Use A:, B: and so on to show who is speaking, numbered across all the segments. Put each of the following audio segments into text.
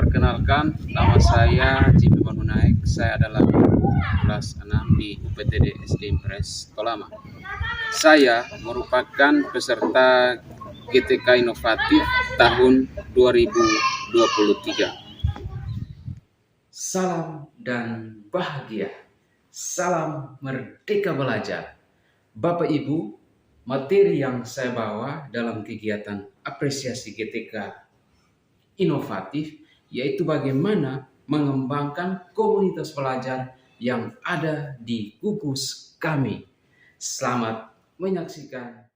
A: Perkenalkan, nama saya Jimmy Manunaik. Saya adalah guru kelas 6 di UPTD SD Impres Tolama. Saya merupakan peserta GTK Inovatif tahun 2023. Salam dan bahagia. Salam merdeka belajar. Bapak Ibu, materi yang saya bawa dalam kegiatan apresiasi GTK Inovatif yaitu bagaimana mengembangkan komunitas pelajar yang ada di gugus kami. Selamat menyaksikan.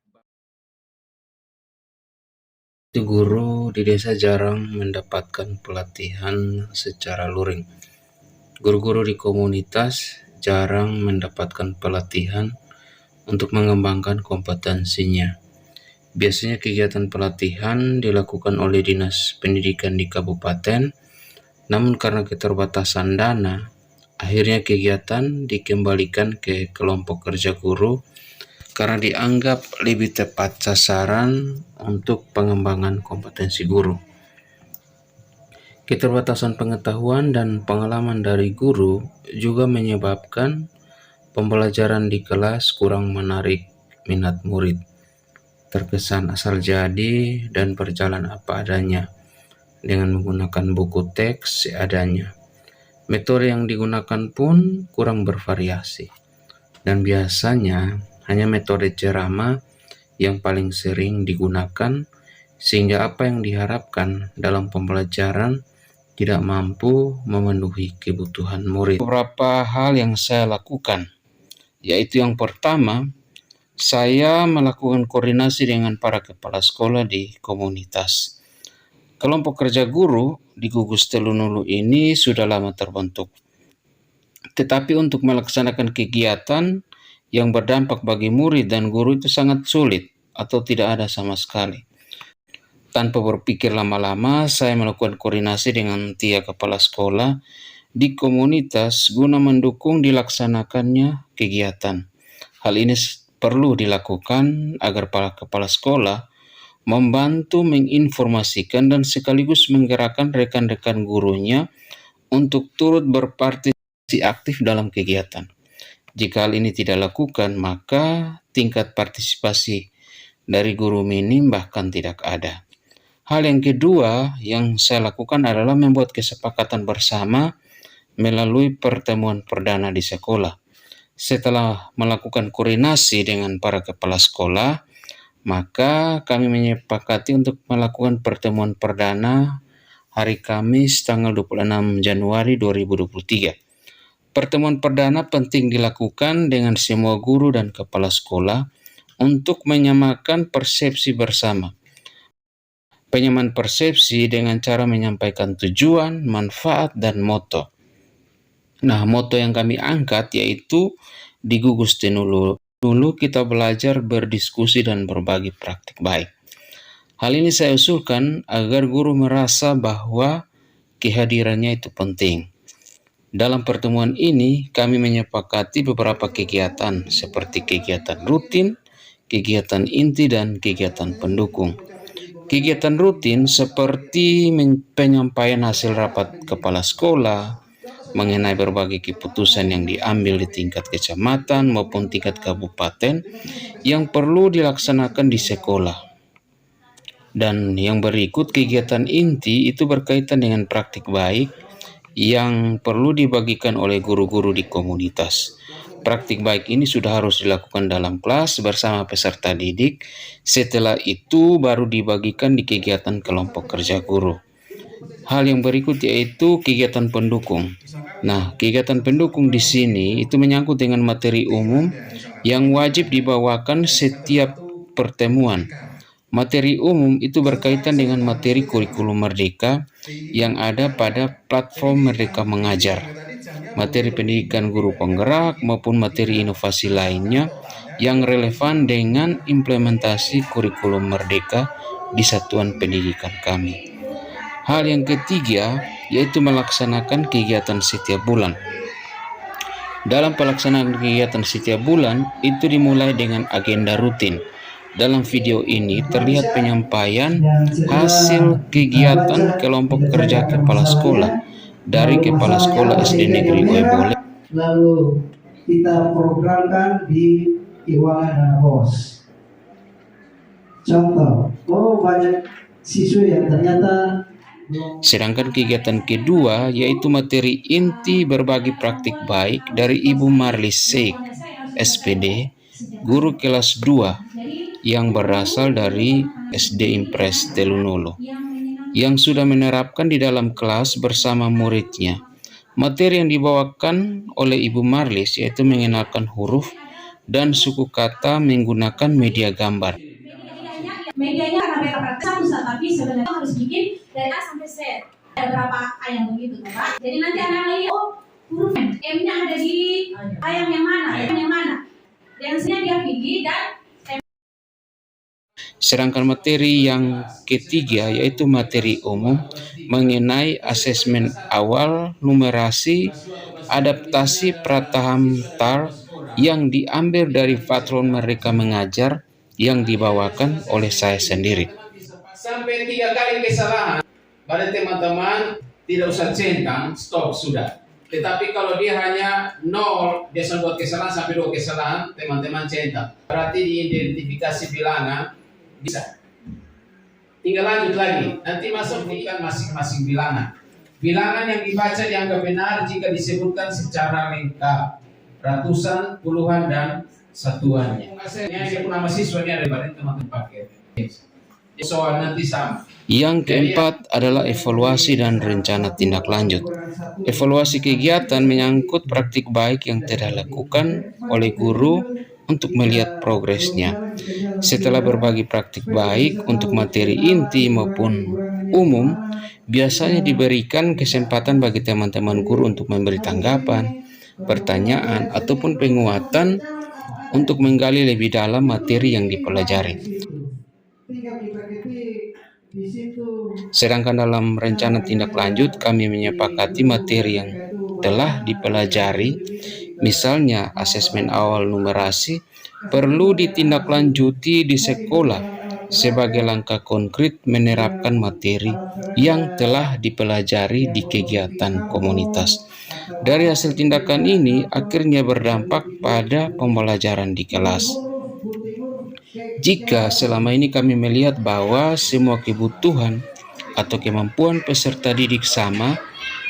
A: Guru di desa jarang mendapatkan pelatihan secara luring. Guru-guru di komunitas jarang mendapatkan pelatihan untuk mengembangkan kompetensinya. Biasanya kegiatan pelatihan dilakukan oleh Dinas Pendidikan di kabupaten, namun karena keterbatasan dana, akhirnya kegiatan dikembalikan ke kelompok kerja guru karena dianggap lebih tepat sasaran untuk pengembangan kompetensi guru. Keterbatasan pengetahuan dan pengalaman dari guru juga menyebabkan pembelajaran di kelas kurang menarik minat murid. Terkesan asal jadi dan berjalan apa adanya dengan menggunakan buku teks seadanya. Metode yang digunakan pun kurang bervariasi dan biasanya hanya metode ceramah yang paling sering digunakan sehingga apa yang diharapkan dalam pembelajaran tidak mampu memenuhi kebutuhan murid. Beberapa hal yang saya lakukan, yaitu yang pertama, saya melakukan koordinasi dengan para kepala sekolah di komunitas. Kelompok kerja guru di gugus Telunulu ini sudah lama terbentuk. Tetapi untuk melaksanakan kegiatan yang berdampak bagi murid dan guru itu sangat sulit atau tidak ada sama sekali. Tanpa berpikir lama-lama, saya melakukan koordinasi dengan tiap kepala sekolah di komunitas guna mendukung dilaksanakannya kegiatan. Hal ini perlu dilakukan agar para kepala sekolah membantu menginformasikan dan sekaligus menggerakkan rekan-rekan gurunya untuk turut berpartisipasi aktif dalam kegiatan. Jika hal ini tidak dilakukan, maka tingkat partisipasi dari guru minim bahkan tidak ada. Hal yang kedua yang saya lakukan adalah membuat kesepakatan bersama melalui pertemuan perdana di sekolah. Setelah melakukan koordinasi dengan para kepala sekolah, maka kami menyepakati untuk melakukan pertemuan perdana hari Kamis tanggal 26 Januari 2023. Pertemuan perdana penting dilakukan dengan semua guru dan kepala sekolah untuk menyamakan persepsi bersama. Penyamaan persepsi dengan cara menyampaikan tujuan, manfaat, dan moto. Nah, moto yang kami angkat yaitu di gugus Tenulu. Dulu kita belajar berdiskusi dan berbagi praktik baik. Hal ini saya usulkan agar guru merasa bahwa kehadirannya itu penting. Dalam pertemuan ini, kami menyepakati beberapa kegiatan seperti kegiatan rutin, kegiatan inti, dan kegiatan pendukung. Kegiatan rutin seperti penyampaian hasil rapat kepala sekolah, mengenai berbagai keputusan yang diambil di tingkat kecamatan maupun tingkat kabupaten yang perlu dilaksanakan di sekolah. Dan yang berikut kegiatan inti itu berkaitan dengan praktik baik yang perlu dibagikan oleh guru-guru di komunitas. Praktik baik ini sudah harus dilakukan dalam kelas bersama peserta didik. Setelah itu baru dibagikan di kegiatan kelompok kerja guru. Hal yang berikut yaitu kegiatan pendukung. Nah, kegiatan pendukung di sini itu menyangkut dengan materi umum yang wajib dibawakan setiap pertemuan. Materi umum itu berkaitan dengan materi kurikulum Merdeka yang ada pada platform Merdeka Mengajar, materi pendidikan guru penggerak maupun materi inovasi lainnya yang relevan dengan implementasi kurikulum Merdeka di satuan pendidikan kami. Hal yang ketiga yaitu melaksanakan kegiatan setiap bulan. Dalam pelaksanaan kegiatan setiap bulan itu dimulai dengan agenda rutin. Dalam video ini terlihat penyampaian hasil kegiatan kelompok kerja kepala sekolah dari Kepala Sekolah SD Negeri Oebole.
B: Lalu kita programkan di keuangan dana bos. Contoh, banyak siswa yang ternyata.
A: Sedangkan kegiatan kedua yaitu materi inti berbagi praktik baik dari Ibu Marlis Sheikh, SPD, guru kelas 2 yang berasal dari SD Impres Telunolo, yang sudah menerapkan di dalam kelas bersama muridnya. Materi yang dibawakan oleh Ibu Marlis yaitu mengenalkan huruf dan suku kata menggunakan media gambar.
C: Medianya karena beta praktek satu, tapi sebenarnya harus bikin dari A sampai Z. Ada berapa ayam begitu, Pak? Jadi nanti anak lihat, huruf M-nya ada di ayam yang mana, Dan C-nya dia pilih dan
A: sedangkan materi yang ketiga yaitu materi umum mengenai asesmen awal, numerasi, adaptasi prataham TAR yang diambil dari patron mereka mengajar yang dibawakan oleh saya sendiri.
D: Sampai 3 kali kesalahan, pada teman-teman tidak usah centang, stop sudah. Tetapi kalau dia hanya 0, dia buat kesalahan sampai 2 kesalahan, teman-teman centang. Berarti diidentifikasi bilangan bisa. Tinggal lanjut lagi, nanti masuk kan masing-masing bilangan. Bilangan yang dibaca dianggap benar jika disebutkan secara lengkap, ratusan, puluhan, dan satuannya. Dia pun nama siswa ini ada pada teman-teman pakai. Soal nanti sama.
A: Yang keempat adalah evaluasi dan rencana tindak lanjut. Evaluasi kegiatan menyangkut praktik baik yang telah dilakukan oleh guru untuk melihat progresnya. Setelah berbagi praktik baik untuk materi inti maupun umum, biasanya diberikan kesempatan bagi teman-teman guru untuk memberi tanggapan, pertanyaan, ataupun penguatan untuk menggali lebih dalam materi yang dipelajari. Sedangkan dalam rencana tindak lanjut, kami menyepakati materi yang telah dipelajari, misalnya asesmen awal numerasi, perlu ditindaklanjuti di sekolah sebagai langkah konkret menerapkan materi yang telah dipelajari di kegiatan komunitas. Dari hasil tindakan ini akhirnya berdampak pada pembelajaran di kelas. Jika selama ini kami melihat bahwa semua kebutuhan atau kemampuan peserta didik sama,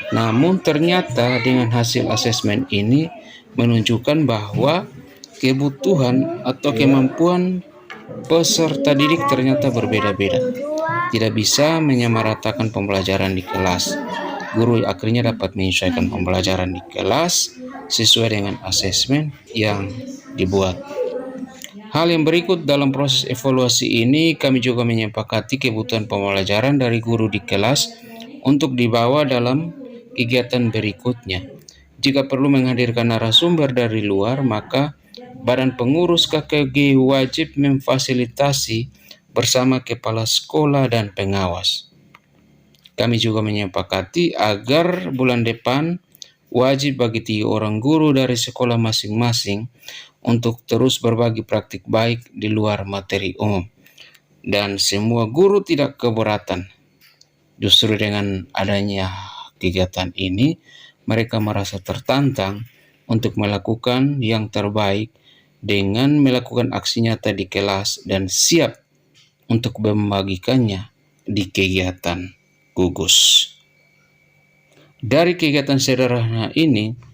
A: namun ternyata dengan hasil asesmen ini menunjukkan bahwa kebutuhan atau kemampuan peserta didik ternyata berbeda-beda. Tidak bisa menyamaratakan pembelajaran di kelas. Guru akhirnya dapat menyesuaikan pembelajaran di kelas sesuai dengan asesmen yang dibuat. Hal yang berikut dalam proses evaluasi ini, kami juga menyepakati kebutuhan pembelajaran dari guru di kelas untuk dibawa dalam kegiatan berikutnya. Jika perlu menghadirkan narasumber dari luar, maka Badan Pengurus KKG wajib memfasilitasi bersama kepala sekolah dan pengawas. Kami juga menyepakati agar bulan depan wajib bagi 3 orang guru dari sekolah masing-masing untuk terus berbagi praktik baik di luar materi umum. Dan semua guru tidak keberatan. Justru dengan adanya kegiatan ini, mereka merasa tertantang untuk melakukan yang terbaik dengan melakukan aksi nyata di kelas dan siap untuk membagikannya di kegiatan gugus. Dari kegiatan sederhana ini,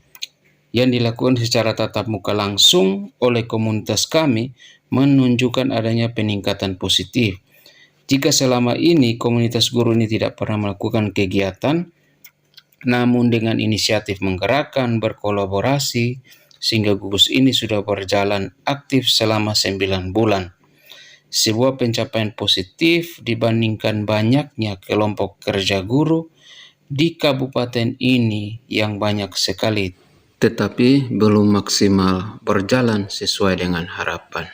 A: yang dilakukan secara tatap muka langsung oleh komunitas kami menunjukkan adanya peningkatan positif. Jika selama ini komunitas guru ini tidak pernah melakukan kegiatan, namun dengan inisiatif menggerakkan, berkolaborasi, sehingga gugus ini sudah berjalan aktif selama 9 bulan. Sebuah pencapaian positif dibandingkan banyaknya kelompok kerja guru di kabupaten ini yang banyak sekali, tetapi belum maksimal berjalan sesuai dengan harapan.